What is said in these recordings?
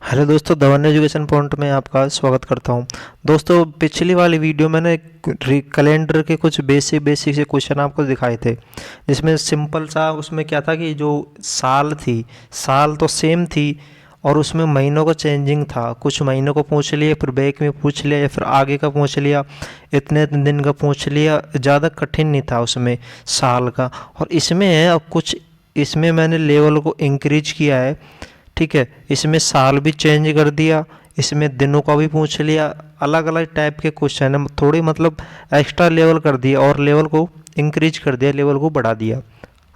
Hello दोस्तों, Dhawan education point में आपका स्वागत करता हूं। दोस्तों, पिछली वाली वीडियो मैंने कैलेंडर के कुछ बेसिक से क्वेश्चन आपको दिखाए थे, जिसमें सिंपल सा उसमें क्या था कि जो साल थी, साल तो सेम थी और उसमें महीनों का चेंजिंग था। कुछ महीनों को पूछ लिया, फिर बैक में पूछ लिया या फिर आगे का पूछ लिया, इतने दिन का पूछ लिया। ज़्यादा कठिन नहीं था उसमें साल का। और इसमें है अब कुछ, इसमें मैंने लेवल को इंक्रीज किया है। ठीक है, इसमें साल भी चेंज कर दिया, इसमें दिनों का भी पूछ लिया। अलग अलग टाइप के क्वेश्चन है, थोड़ी मतलब एक्स्ट्रा लेवल कर दिया और लेवल को इंक्रीज कर दिया, लेवल को बढ़ा दिया।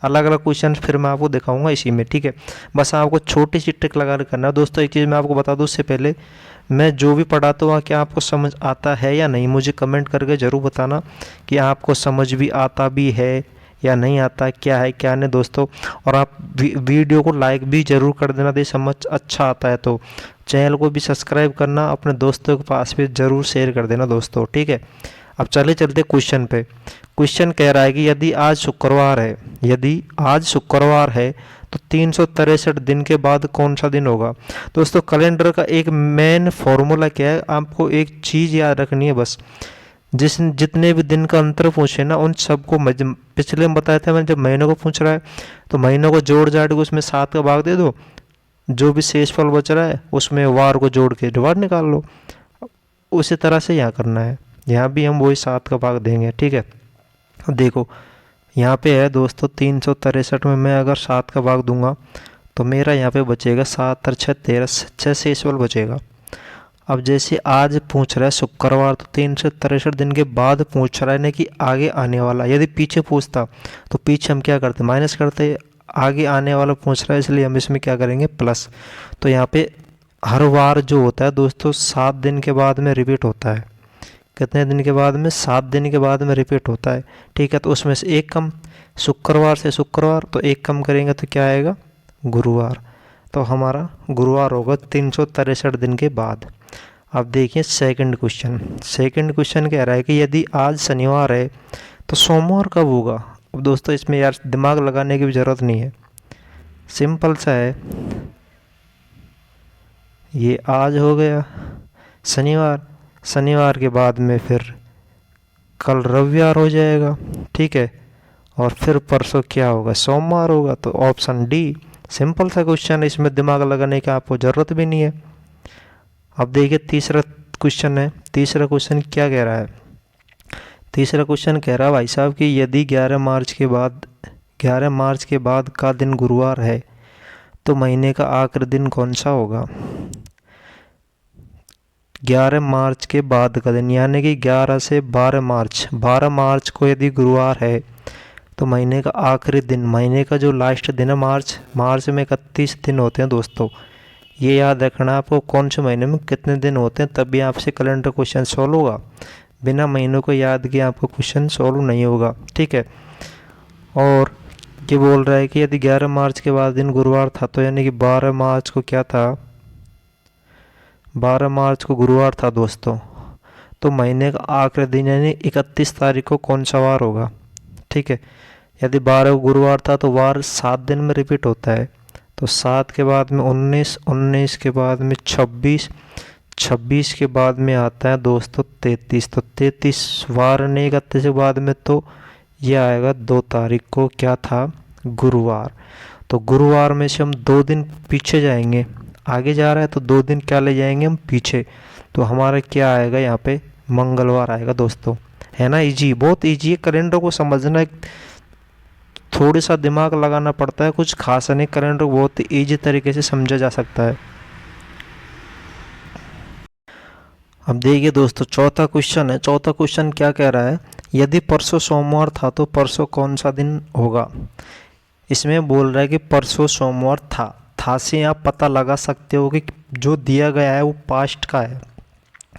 अलग अलग क्वेश्चन फिर मैं आपको दिखाऊंगा इसी में। ठीक है, बस आपको छोटी सी ट्रिक लगा कर करना है। दोस्तों, एक चीज़ मैं आपको बता दूं उससे पहले, मैं जो भी पढ़ाता हूँ क्या आपको समझ आता है या नहीं, मुझे कमेंट करके ज़रूर बताना कि आपको समझ भी आता भी है या नहीं आता, क्या है क्या नहीं दोस्तों। और आप वीडियो को लाइक भी ज़रूर कर देना यदि समझ अच्छा आता है तो। चैनल को भी सब्सक्राइब करना, अपने दोस्तों के पास भी ज़रूर शेयर कर देना दोस्तों। ठीक है, अब चले चलते क्वेश्चन पे। क्वेश्चन कह रहा है कि यदि आज शुक्रवार है, यदि आज शुक्रवार है तो 363 दिन के बाद कौन सा दिन होगा। दोस्तों, कैलेंडर का एक मेन फॉर्मूला क्या है, आपको एक चीज़ याद रखनी है बस। जितने भी दिन का अंतर पूछे ना, उन सबको पिछले में बताया था मैंने, जब महीनों को पूछ रहा है तो महीनों को जोड़ जाड़ के उसमें 7 का भाग दे दो, जो भी शेषफल बच रहा है उसमें वार को जोड़ के वार निकाल लो। उसी तरह से यहाँ करना है, यहाँ भी हम वही 7 का भाग देंगे। ठीक है, अब देखो यहाँ पे है दोस्तों 363 में मैं अगर 7 का भाग दूंगा तो मेरा यहाँ पे बचेगा 7 और 6 13, 6 शेषफल बचेगा। अब जैसे आज पूछ रहा है शुक्रवार, तो 363 दिन के बाद पूछ रहा है ना कि आगे आने वाला। यदि पीछे पूछता तो पीछे हम क्या करते, माइनस करते। आगे आने वाला पूछ रहा है इसलिए हम इसमें क्या करेंगे, प्लस। तो यहाँ पे हर बार जो होता है दोस्तों 7 दिन के बाद में रिपीट होता है। कितने दिन के बाद में, 7 दिन के बाद में रिपीट होता है। ठीक है, तो उसमें से एक कम, शुक्रवार से शुक्रवार तो एक कम करेंगे तो क्या आएगा, गुरुवार। तो हमारा गुरुवार होगा 363 दिन के बाद। अब देखिए सेकंड क्वेश्चन। सेकंड क्वेश्चन कह रहा है कि यदि आज शनिवार है तो सोमवार कब होगा। अब दोस्तों इसमें यार दिमाग लगाने की भी ज़रूरत नहीं है, सिंपल सा है। ये आज हो गया शनिवार, शनिवार के बाद में फिर कल रविवार हो जाएगा। ठीक है, और फिर परसों क्या होगा, सोमवार होगा। तो ऑप्शन डी, सिंपल सा क्वेश्चन है, इसमें दिमाग लगाने की आपको ज़रूरत भी नहीं है। अब देखिए तीसरा क्वेश्चन है। तीसरा क्वेश्चन क्या कह रहा है, तीसरा क्वेश्चन कह रहा है भाई साहब कि यदि 11 मार्च के बाद, 11 मार्च के बाद का दिन गुरुवार है तो महीने का आखिरी दिन कौन सा होगा। 11 मार्च के बाद का दिन यानी कि 11 से 12 मार्च, 12 मार्च को यदि गुरुवार है तो महीने का आखिरी दिन, महीने का जो लास्ट दिन है मार्च, मार्च में 31 दिन होते हैं दोस्तों। ये याद रखना आपको, कौन से महीने में कितने दिन होते हैं, तभी आपसे कैलेंडर क्वेश्चन सॉल्व होगा। बिना महीनों को याद किए आपको क्वेश्चन सॉल्व नहीं होगा। ठीक है, और ये बोल रहा है कि यदि 11 मार्च के बाद दिन गुरुवार था तो यानी कि 12 मार्च को क्या था, 12 मार्च को गुरुवार था दोस्तों। तो महीने का आखिरी दिन यानी 31 तारीख को कौन सा वार होगा। ठीक है, यदि 12 गुरुवार था तो वार 7 दिन में रिपीट होता है। तो 7 के बाद में 19, 19 के बाद में 26, 26 के बाद में आता है दोस्तों 33। तो 33 वार नहीं, 31 के बाद में तो ये आएगा 2 तारीख को, क्या था, गुरुवार। तो गुरुवार में से हम 2 दिन पीछे जाएंगे, आगे जा रहा है तो 2 दिन क्या ले जाएंगे हम पीछे। तो हमारा क्या आएगा यहाँ पे, मंगलवार आएगा दोस्तों। है ना, इजी, बहुत इजी है। कैलेंडर को समझना थोड़ी सा दिमाग लगाना पड़ता है, कुछ खास नहीं। कैलेंडर को बहुत ईजी तरीके से समझा जा सकता है। अब देखिए दोस्तों चौथा क्वेश्चन है। चौथा क्वेश्चन क्या कह रहा है, यदि परसों सोमवार था तो परसों कौन सा दिन होगा। इसमें बोल रहा है कि परसों सोमवार था से आप पता लगा सकते हो कि जो दिया गया है वो पास्ट का है,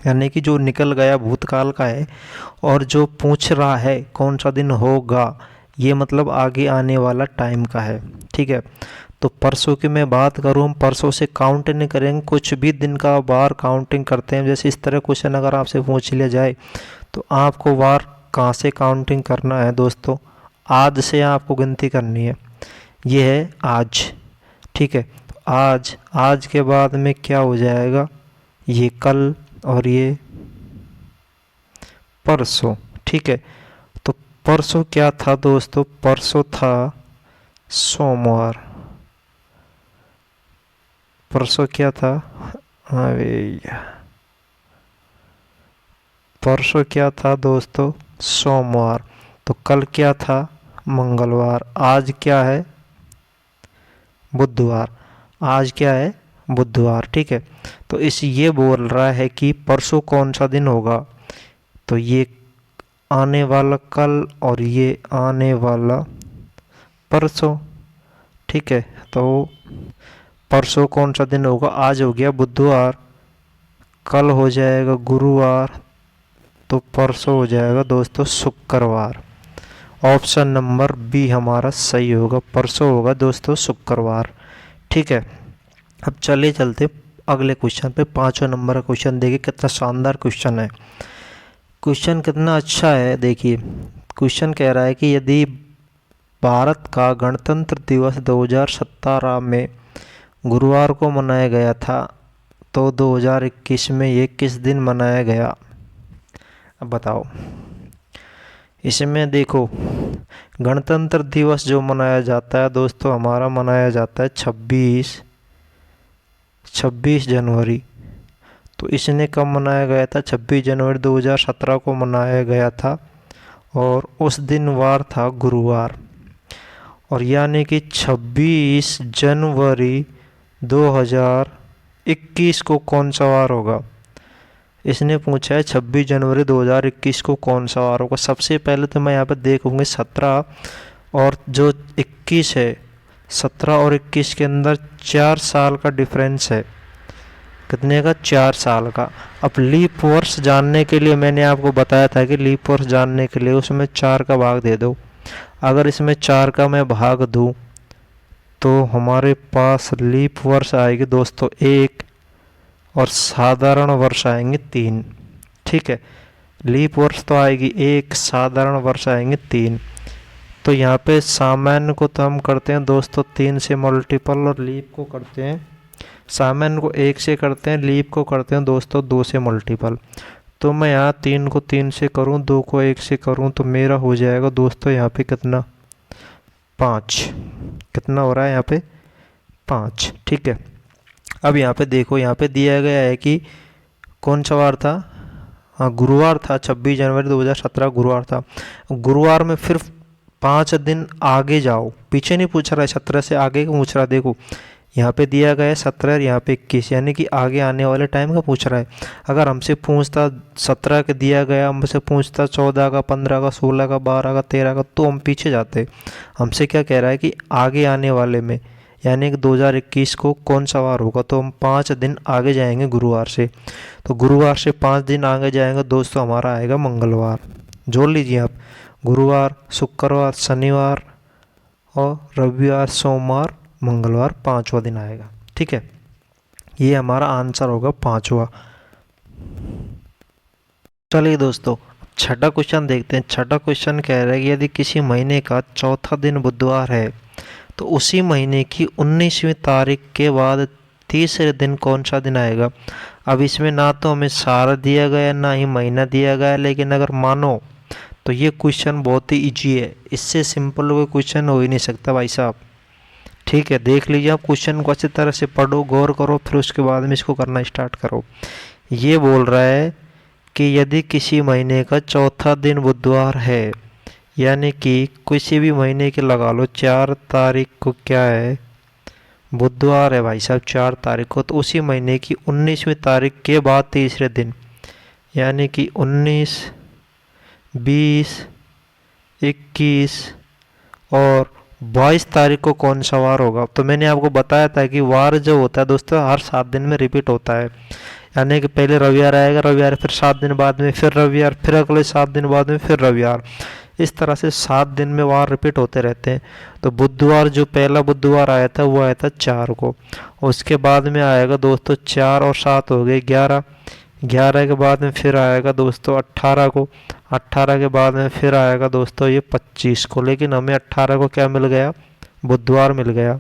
यानी कि जो निकल गया भूतकाल का है, और जो पूछ रहा है कौन सा दिन होगा, ये मतलब आगे आने वाला टाइम का है। ठीक है, तो परसों की मैं बात करूँ, हम परसों से काउंट नहीं करेंगे, कुछ भी दिन का बार काउंटिंग करते हैं। जैसे इस तरह क्वेश्चन अगर आपसे पूछ लिया जाए तो आपको बार कहाँ से काउंटिंग करना है दोस्तों, आज से आपको गिनती करनी है। ये है आज। ठीक है, तो आज, आज के बाद में क्या हो जाएगा, ये कल और ये परसों। ठीक है, तो परसों क्या था दोस्तों, परसों था सोमवार। परसों क्या था, अरे परसों क्या था दोस्तों, सोमवार। तो कल क्या था, मंगलवार। आज क्या है, बुधवार। आज क्या है, बुधवार। ठीक है, तो इस ये बोल रहा है कि परसों कौन सा दिन होगा, तो ये आने वाला कल और ये आने वाला परसों। ठीक है, तो परसों कौन सा दिन होगा, आज हो गया बुधवार, कल हो जाएगा गुरुवार, तो परसों हो जाएगा दोस्तों शुक्रवार। ऑप्शन नंबर बी हमारा सही होगा, परसों होगा दोस्तों शुक्रवार। ठीक है, अब चलिए चलते अगले क्वेश्चन पे। 5वां नंबर का क्वेश्चन देखिए, कितना शानदार क्वेश्चन है। क्वेश्चन कितना अच्छा है, देखिए क्वेश्चन कह रहा है कि यदि भारत का गणतंत्र दिवस 2017 में गुरुवार को मनाया गया था तो 2021 में ये किस दिन मनाया गया। अब बताओ, इसमें देखो गणतंत्र दिवस जो मनाया जाता है दोस्तों हमारा, मनाया जाता है 26 जनवरी। तो इसने कब मनाया गया था, 26 जनवरी 2017 को मनाया गया था, और उस दिन वार था गुरुवार। और यानी कि 26 जनवरी 2021 को कौन सा वार होगा, इसने पूछा है 26 जनवरी 2021 को कौन सा वार होगा। सबसे पहले तो मैं यहाँ पर देखूँगी 17 और जो 21 है, 17 और 21 के अंदर 4 साल का डिफरेंस है। कितने का, 4 साल का। अब लीप वर्ष जानने के लिए मैंने आपको बताया था कि लीप वर्ष जानने के लिए उसमें 4 का भाग दे दो। अगर इसमें 4 का मैं भाग दूँ तो हमारे पास लीप वर्ष आएगी दोस्तों 1 और साधारण वर्ष आएंगे 3। ठीक है, लीप वर्ष तो आएगी 1, साधारण वर्ष आएंगे 3। तो यहाँ पे सामान्य को तो हम करते हैं दोस्तों 3 से मल्टीपल, और लीप को करते हैं, सामान्य को 1 से करते हैं, लीप को करते हैं दोस्तों 2 से मल्टीपल। तो मैं यहाँ 3 को 3 से करूँ, 2 को 1 से करूँ, तो मेरा हो जाएगा दोस्तों यहाँ पे कितना, 5। कितना हो रहा है यहाँ पे, 5। ठीक है, अब यहाँ पे देखो, यहाँ पे दिया गया है कि कौन सा वार था, हाँ गुरुवार था, 26 जनवरी 2017 गुरुवार था। गुरुवार में फिर 5 दिन आगे जाओ, पीछे नहीं पूछ रहा है, 17 से आगे का पूछ रहा है। देखो यहाँ पे दिया गया है 17 और यहाँ पे 21, यानी कि आगे आने वाले टाइम का पूछ रहा है। अगर हमसे पूछता 17 का दिया गया, हमसे पूछता 14 का, 15 का, 16 का, 12 का, 13 का, तो हम पीछे जाते। हमसे क्या कह रहा है कि आगे आने वाले में, यानी कि 2021 को कौन सा वार होगा, तो हम 5 दिन आगे जाएंगे गुरुवार से। तो गुरुवार से 5 दिन आगे जाएंगे दोस्तों, हमारा आएगा मंगलवार। जोड़ लीजिए आप, गुरुवार, शुक्रवार, शनिवार और रविवार, सोमवार, मंगलवार, 5वां दिन आएगा। ठीक है, ये हमारा आंसर होगा 5वां। चलिए दोस्तों, छठा क्वेश्चन देखते हैं। छठा क्वेश्चन कह रहा है कि यदि किसी महीने का चौथा दिन बुधवार है तो उसी महीने की 19वीं तारीख के बाद तीसरे दिन कौन सा दिन आएगा। अब इसमें ना तो हमें साल दिया गया ना ही महीना दिया गया, लेकिन अगर मानो तो ये क्वेश्चन बहुत ही इजी है, इससे सिंपल कोई क्वेश्चन हो ही नहीं सकता भाई साहब। ठीक है, देख लीजिए आप क्वेश्चन को अच्छी तरह से पढ़ो, गौर करो, फिर उसके बाद में इसको करना स्टार्ट करो। ये बोल रहा है कि यदि किसी महीने का चौथा दिन बुधवार है, यानी कि किसी भी महीने के लगा लो, 4 तारीख को क्या है, बुधवार है भाई साहब, 4 तारीख को, तो उसी महीने की 19वीं तारीख के बाद तीसरे दिन, यानी कि 19, 20, 21 और 22 तारीख को कौन सा वार होगा। तो मैंने आपको बताया था कि वार जो होता है दोस्तों हर 7 दिन में रिपीट होता है, यानी कि पहले रविवार आएगा, रविवार फिर 7 दिन बाद में फिर रविवार, फिर अगले 7 दिन बाद में फिर रविवार, इस तरह से 7 दिन में वार रिपीट होते रहते हैं। तो बुधवार जो पहला बुधवार आया था वो आया था 4 को, उसके बाद में आएगा दोस्तों 4 और 7 हो गए 11, 11 के बाद में फिर आएगा दोस्तों 18 को, 18 के बाद में फिर आएगा दोस्तों ये 25 को, लेकिन हमें 18 को क्या मिल गया, बुधवार मिल गया।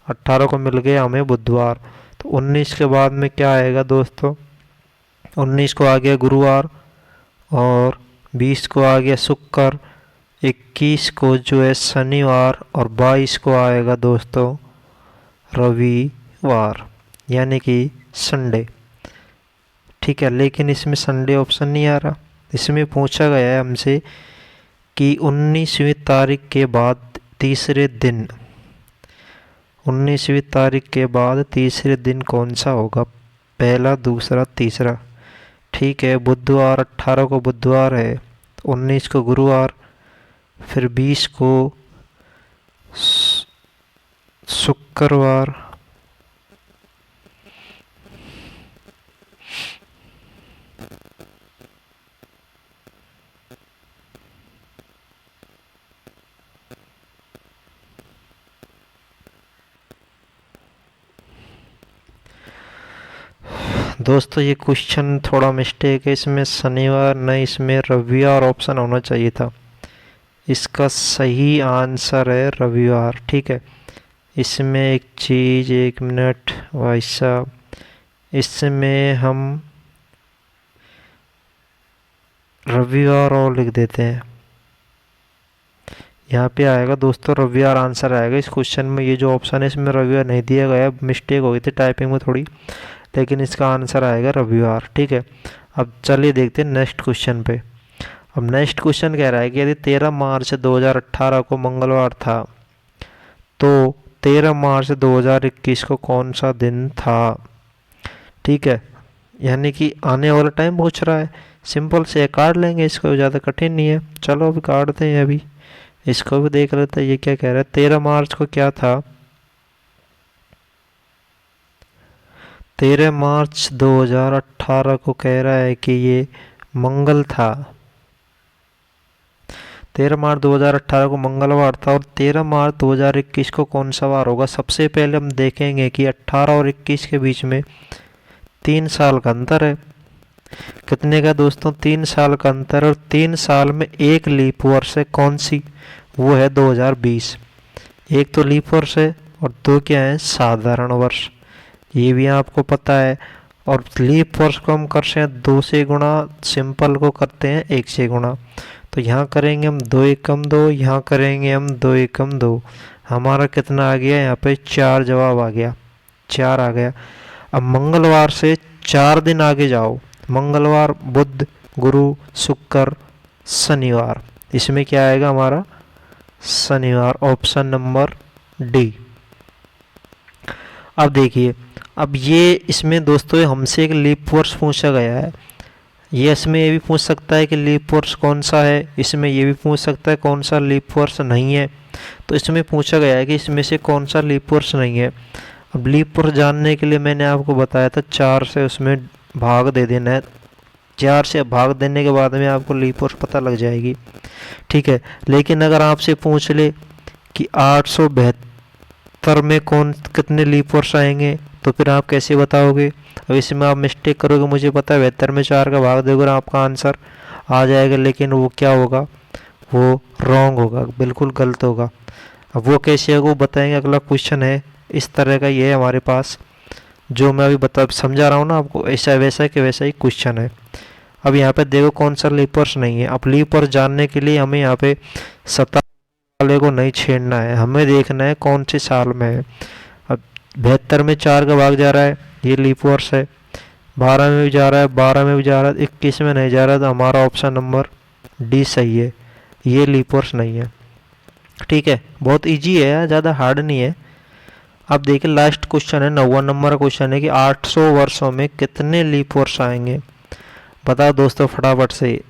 18 को मिल गया हमें बुधवार। तो 19 के बाद में क्या आएगा दोस्तों, 19 को आ गया गुरुवार, और 20 को आ गया शुक्र, 21 को जो है शनिवार, और 22 को आएगा दोस्तों रविवार, यानी कि संडे। ठीक है, लेकिन इसमें संडे ऑप्शन नहीं आ रहा। इसमें पूछा गया है हमसे कि 19वीं तारीख के बाद तीसरे दिन, 19वीं तारीख के बाद तीसरे दिन कौन सा होगा, पहला, दूसरा, तीसरा। ठीक है, बुधवार, 18 को बुधवार है, 19 को गुरुवार, फिर 20 को शुक्रवार, दोस्तों ये क्वेश्चन थोड़ा मिस्टेक है, इसमें शनिवार नहीं, इसमें रविवार ऑप्शन होना चाहिए था। इसका सही आंसर है रविवार। ठीक है, इसमें एक चीज़, एक मिनट भाई साहब, इसमें हम रविवार और लिख देते हैं, यहाँ पे आएगा दोस्तों रविवार आंसर आएगा इस क्वेश्चन में। ये जो ऑप्शन है इसमें रविवार नहीं दिया गया, मिस्टेक हो गई थी टाइपिंग में थोड़ी, लेकिन इसका आंसर आएगा रविवार। ठीक है, अब चलिए देखते हैं नेक्स्ट क्वेश्चन पे। अब नेक्स्ट क्वेश्चन कह रहा है कि यदि 13 मार्च 2018 को मंगलवार था तो 13 मार्च 2021 को कौन सा दिन था। ठीक है, यानी कि आने वाला टाइम पूछ रहा है। सिंपल से काट लेंगे इसको, ज़्यादा कठिन नहीं है। चलो अभी काटते हैं, अभी इसको भी देख लेते हैं ये क्या कह रहा है। 13 मार्च को क्या था, 13 मार्च 2018 को कह रहा है कि ये मंगल था। 13 मार्च 2018 को मंगलवार था, और 13 मार्च 2021 को कौन सा वार होगा। सबसे पहले हम देखेंगे कि 18 और 21 के बीच में 3 साल का अंतर है। कितने का दोस्तों, 3 साल का अंतर, और 3 साल में एक लीप वर्ष है, कौन सी, वो है 2020। एक तो लीप वर्ष है और दो क्या है, साधारण वर्ष, ये भी आपको पता है। और लीप वर्ष को हम करते हैं 2 से गुणा, सिंपल को करते हैं 1 से गुणा। तो यहाँ करेंगे हम 2 एकम 2, यहाँ करेंगे हम 2 एकम 2। हमारा कितना आ गया, यहाँ पे 4 जवाब आ गया, 4 आ गया। अब मंगलवार से 4 दिन आगे जाओ, मंगलवार, बुध, गुरु, शुक्र, शनिवार, इसमें क्या आएगा हमारा शनिवार, ऑप्शन नंबर डी। अब देखिए, अब ये इसमें दोस्तों हमसे एक लीप वर्ष पूछा गया है। ये इसमें ये भी पूछ सकता है कि लीप वर्ष कौन सा है, इसमें ये भी पूछ सकता है कौन सा लीप वर्ष नहीं है। तो इसमें पूछा गया है कि इसमें से कौन सा लीप वर्ष नहीं है। अब लीप वर्ष जानने के लिए मैंने आपको बताया था 4 से उसमें भाग दे देना है, 4 से भाग देने के बाद में आपको लीप वर्ष पता लग जाएगी। ठीक है, लेकिन अगर आपसे पूछ ले कि 872 में कौन कितने लीप वर्ष आएंगे, तो फिर आप कैसे बताओगे। अब इसमें आप मिस्टेक करोगे, मुझे पता है 72 में 4 का भाग दोगे आपका आंसर आ जाएगा, लेकिन वो क्या होगा, वो रॉन्ग होगा, बिल्कुल गलत होगा। अब वो कैसे होगा वो बताएंगे, अगला क्वेश्चन है इस तरह का, ये है हमारे पास जो मैं अभी बता समझा रहा हूँ ना आपको, ऐसा वैसा कि वैसा ही क्वेश्चन है। अब यहाँ पे देखो कौन सा लीप वर्ष नहीं है। अब लीप वर्ष जानने के लिए हमें यहाँ पे 17 वाले को नहीं छेड़ना है, हमें देखना है कौन से साल में है। अब 72 में 4 का भाग जा रहा है, ये लीप वर्ष है। 12 में भी जा रहा है, 12 में भी जा रहा है, 21 में नहीं जा रहा, तो हमारा ऑप्शन नंबर डी सही है, ये लीप वर्ष नहीं है। ठीक है, बहुत इजी है, ज़्यादा हार्ड नहीं है। अब देखिए लास्ट क्वेश्चन है, 9वां नंबर का क्वेश्चन है कि 800 वर्षों में कितने लीप वर्ष आएंगे। बताओ दोस्तों फटाफट से,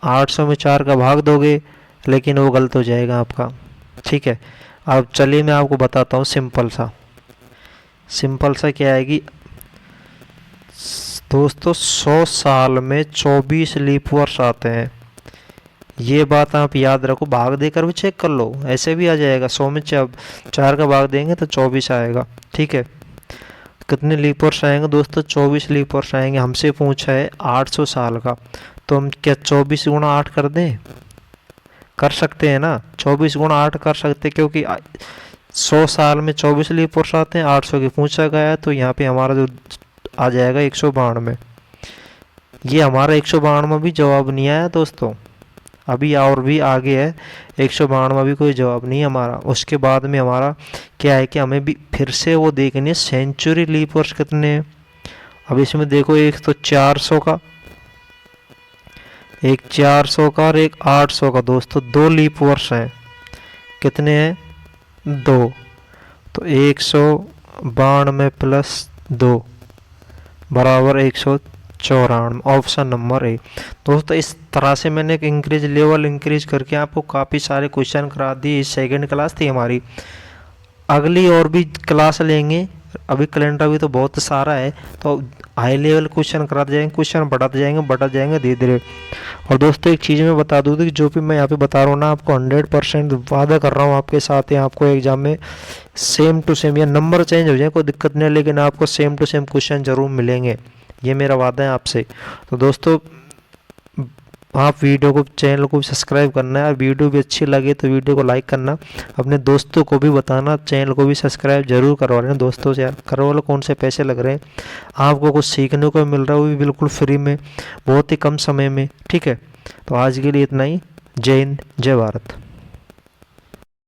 800 में 4 का भाग दोगे लेकिन वो गलत हो जाएगा आपका। ठीक है, अब चलिए मैं आपको बताता हूँ सिंपल सा क्या है कि दोस्तों 100 साल में 24 लीप वर्ष आते हैं। ये बात आप याद रखो, भाग देकर भी चेक कर लो, ऐसे भी आ जाएगा। 100 में 4 का भाग देंगे तो 24 आएगा। ठीक है, कितने लीप वर्ष आएंगे दोस्तों, 24 लीप वर्ष आएंगे। हमसे पूछा है 800 साल का, तो हम क्या 24 गुणा 8 कर दें, कर सकते हैं ना, 24 गुणा 8 कर सकते, क्योंकि 100 साल में 24 लीप वर्ष आते हैं, 800 की पूछा गया है, तो यहाँ पे हमारा जो आ जाएगा 192। ये हमारा 192 भी जवाब नहीं आया दोस्तों, अभी और भी आगे है। 192 भी कोई जवाब नहीं है हमारा। उसके बाद में हमारा क्या है कि हमें भी फिर से वो देखनी है सेंचुरी लीप वर्ष कितने हैं। अब इसमें देखो, एक तो 400 का, एक 400 का और एक 800 का दोस्तों, 2 लीप वर्ष हैं। कितने हैं? 2। तो 192 प्लस 2 बराबर 194, ऑप्शन नंबर ए। दोस्तों इस तरह से मैंने एक इंक्रीज लेवल इंक्रीज करके आपको काफ़ी सारे क्वेश्चन करा दिए। सेकंड क्लास थी हमारी, अगली और भी क्लास लेंगे। अभी कैलेंडर भी तो बहुत सारा है, तो हाई लेवल क्वेश्चन कराते जाएंगे, क्वेश्चन बढ़ाते जाएंगे धीरे धीरे। और दोस्तों एक चीज़ मैं बता दूँ कि जो भी मैं यहाँ पे बता रहा हूँ ना, आपको 100% वादा कर रहा हूँ आपके साथ, है आपको एग्जाम में सेम टू सेम, या नंबर चेंज हो जाए कोई दिक्कत नहीं, लेकिन आपको सेम टू सेम क्वेश्चन जरूर मिलेंगे, ये मेरा वादा है आपसे। तो दोस्तों आप वीडियो को, चैनल को सब्सक्राइब करना है, और वीडियो भी अच्छी लगे तो वीडियो को लाइक करना, अपने दोस्तों को भी बताना, चैनल को भी सब्सक्राइब जरूर करवा लेना दोस्तों से। यार करवा लो, कौन से पैसे लग रहे हैं, आपको कुछ सीखने को मिल रहा है, वो भी बिल्कुल फ्री में, बहुत ही कम समय में। ठीक है, तो आज के लिए इतना ही। जय हिंद, जय भारत।